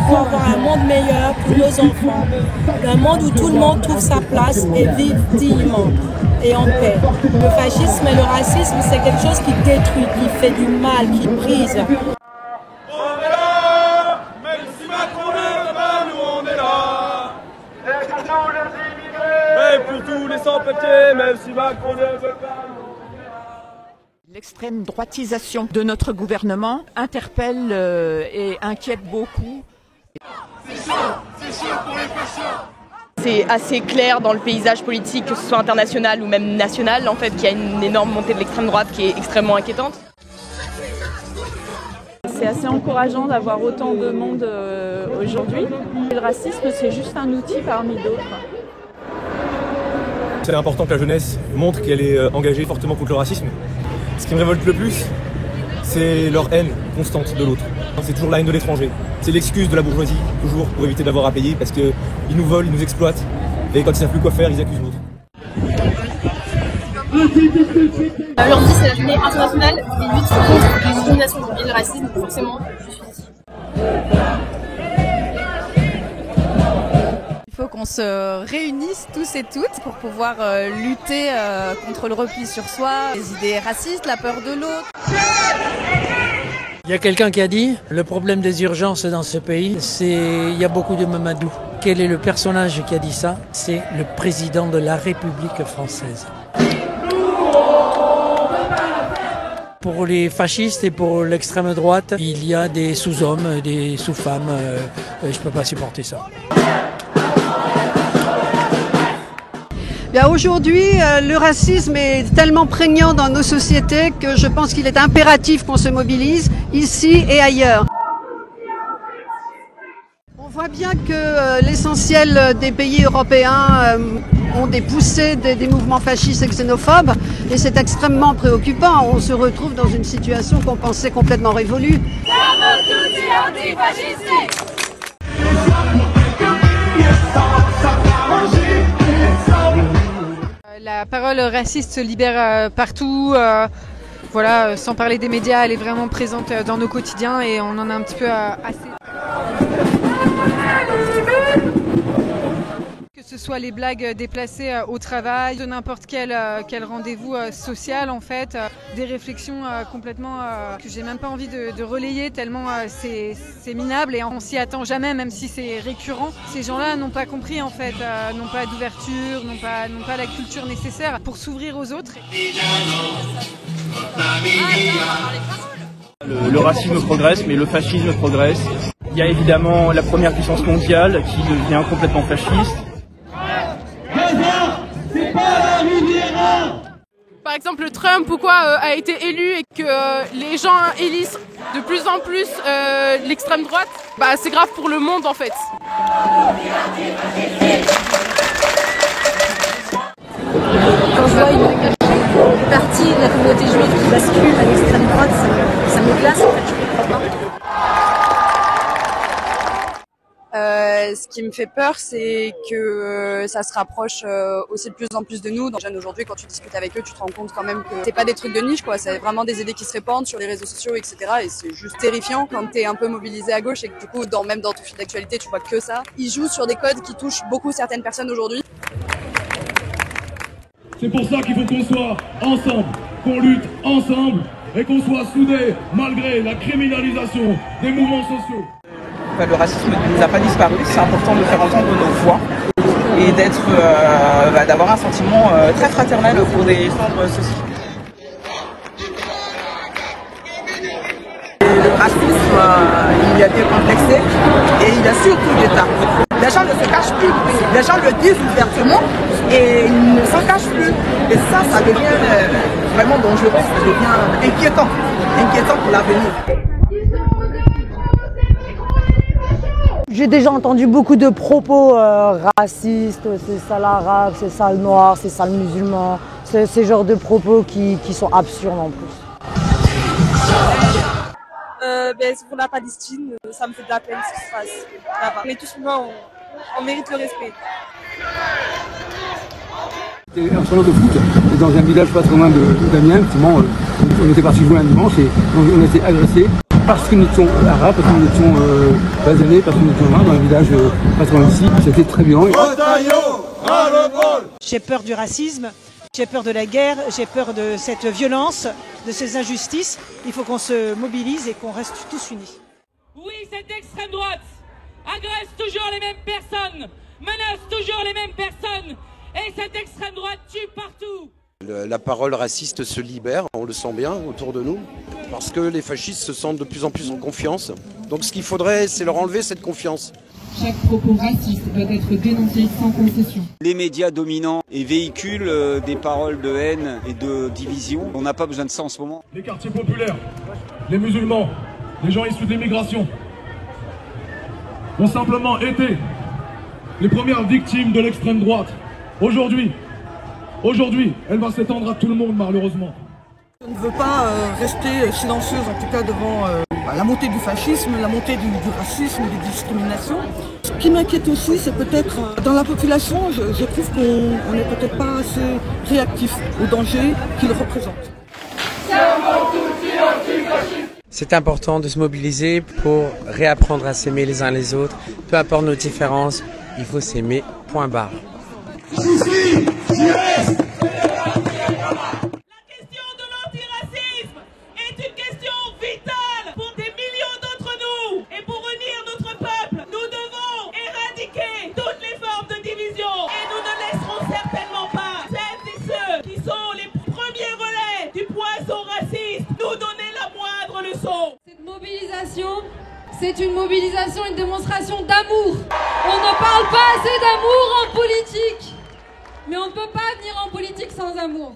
Pour avoir un monde meilleur pour nos enfants, un monde où tout le monde trouve sa place et vit dignement et en paix. Le fascisme et le racisme, c'est quelque chose qui détruit, qui fait du mal, qui brise. On est là, même si Macron ne veut pas, nous on est là. Et pour tous les immigrés, et pour tous les sans-papiers, même si Macron ne veut pas, nous on est là. L'extrême droitisation de notre gouvernement interpelle et inquiète beaucoup. C'est assez clair dans le paysage politique, que ce soit international ou même national, en fait, qu'il y a une énorme montée de l'extrême droite qui est extrêmement inquiétante. C'est assez encourageant d'avoir autant de monde aujourd'hui. Le racisme, c'est juste un outil parmi d'autres. C'est important que la jeunesse montre qu'elle est engagée fortement contre le racisme. Ce qui me révolte le plus, c'est leur haine constante de l'autre. C'est toujours la haine de l'étranger. C'est l'excuse de la bourgeoisie, toujours, pour éviter d'avoir à payer, parce qu'ils nous volent, ils nous exploitent, et quand ils savent plus quoi faire, ils accusent l'autre. Aujourd'hui, c'est la journée internationale des luttes contre les discriminations et le racisme, forcément, je suis ici. Il faut qu'on se réunisse tous et toutes pour pouvoir lutter contre le repli sur soi, les idées racistes, la peur de l'autre. Il y a quelqu'un qui a dit, le problème des urgences dans ce pays, il y a beaucoup de Mamadou. Quel est le personnage qui a dit ça? C'est le président de la République française. Pour les fascistes et pour l'extrême droite, il y a des sous-hommes, des sous-femmes. Je ne peux pas supporter ça. Aujourd'hui, le racisme est tellement prégnant dans nos sociétés que je pense qu'il est impératif qu'on se mobilise ici et ailleurs. On voit bien que l'essentiel des pays européens ont des poussées des mouvements fascistes et xénophobes et c'est extrêmement préoccupant. On se retrouve dans une situation qu'on pensait complètement révolue. La parole raciste se libère partout, voilà, sans parler des médias, elle est vraiment présente dans nos quotidiens et on en a un petit peu assez. Que ce soit les blagues déplacées au travail, de n'importe quel rendez-vous social en fait, des réflexions complètement que j'ai même pas envie de relayer tellement c'est minable et on s'y attend jamais même si c'est récurrent. Ces gens-là n'ont pas compris en fait, n'ont pas d'ouverture, n'ont pas la culture nécessaire pour s'ouvrir aux autres. Le racisme progresse, mais le fascisme progresse. Il y a évidemment la première puissance mondiale qui devient complètement fasciste. Par exemple, Trump, pourquoi a été élu et que les gens élisent de plus en plus l'extrême droite, c'est grave pour le monde en fait. Quand je vois une partie de la communauté juive qui bascule à l'extrême droite, ça me glace en fait, je ne comprends pas. Ce qui me fait peur, c'est que ça se rapproche aussi de plus en plus de nous. Dans les jeunes aujourd'hui, quand tu discutes avec eux, tu te rends compte quand même que c'est pas des trucs de niche, quoi. C'est vraiment des idées qui se répandent sur les réseaux sociaux, etc. Et c'est juste terrifiant quand t'es un peu mobilisé à gauche et que du coup, même dans ton fil d'actualité, tu vois que ça. Ils jouent sur des codes qui touchent beaucoup certaines personnes aujourd'hui. C'est pour ça qu'il faut qu'on soit ensemble, qu'on lutte ensemble et qu'on soit soudés malgré la criminalisation des mouvements sociaux. Le racisme ne nous a pas disparu, c'est important de faire entendre nos voix et d'avoir un sentiment très fraternel pour défendre ceci. Le racisme, il a été complexé et il a surtout l'État. Les gens ne se cachent plus, les gens le disent ouvertement et ils ne s'en cachent plus. Et ça devient vraiment dangereux, ça devient inquiétant pour l'avenir. J'ai déjà entendu beaucoup de propos racistes, c'est ça l'arabe, c'est ça le noir, c'est ça le musulman, ces genres de propos qui sont absurdes en plus. Pour la Palestine, ça me fait de la peine ce qui se passe. On est tous humains, on mérite le respect. Entraîneur de foot dans un village pas très loin d'Amiens, effectivement, on était parti jouer un dimanche et on a été agressés parce que nous étions arabes, parce que nous étions basanés, parce que nous étions noirs dans un village pas très loin d'ici. C'était très bien. J'ai peur du racisme, j'ai peur de la guerre, j'ai peur de cette violence, de ces injustices. Il faut qu'on se mobilise et qu'on reste tous unis. Oui, cette extrême droite agresse toujours les mêmes personnes, menace toujours les mêmes personnes, et cette extrême droite tue partout. La parole raciste se libère, on le sent bien autour de nous, parce que les fascistes se sentent de plus en plus en confiance. Donc ce qu'il faudrait, c'est leur enlever cette confiance. Chaque propos raciste doit être dénoncé sans concession. Les médias dominants et véhiculent des paroles de haine et de division. On n'a pas besoin de ça en ce moment. Les quartiers populaires, les musulmans, les gens issus de l'immigration ont simplement été les premières victimes de l'extrême droite. Aujourd'hui, elle va s'étendre à tout le monde malheureusement. Je ne veux pas rester silencieuse, en tout cas devant la montée du fascisme, la montée du racisme, des discriminations. Ce qui m'inquiète aussi, c'est peut-être dans la population, je trouve qu'on n'est peut-être pas assez réactif aux dangers qu'il représente. C'est important de se mobiliser pour réapprendre à s'aimer les uns les autres. Peu importe nos différences, il faut s'aimer, point barre. La question de l'antiracisme est une question vitale pour des millions d'entre nous. Et pour unir notre peuple, nous devons éradiquer toutes les formes de division. Et nous ne laisserons certainement pas celles et ceux qui sont les premiers relais du poison raciste nous donner la moindre leçon. Cette mobilisation, c'est une mobilisation, une démonstration d'amour. On ne parle pas assez d'amour en politique. Mais on ne peut pas venir en politique sans amour.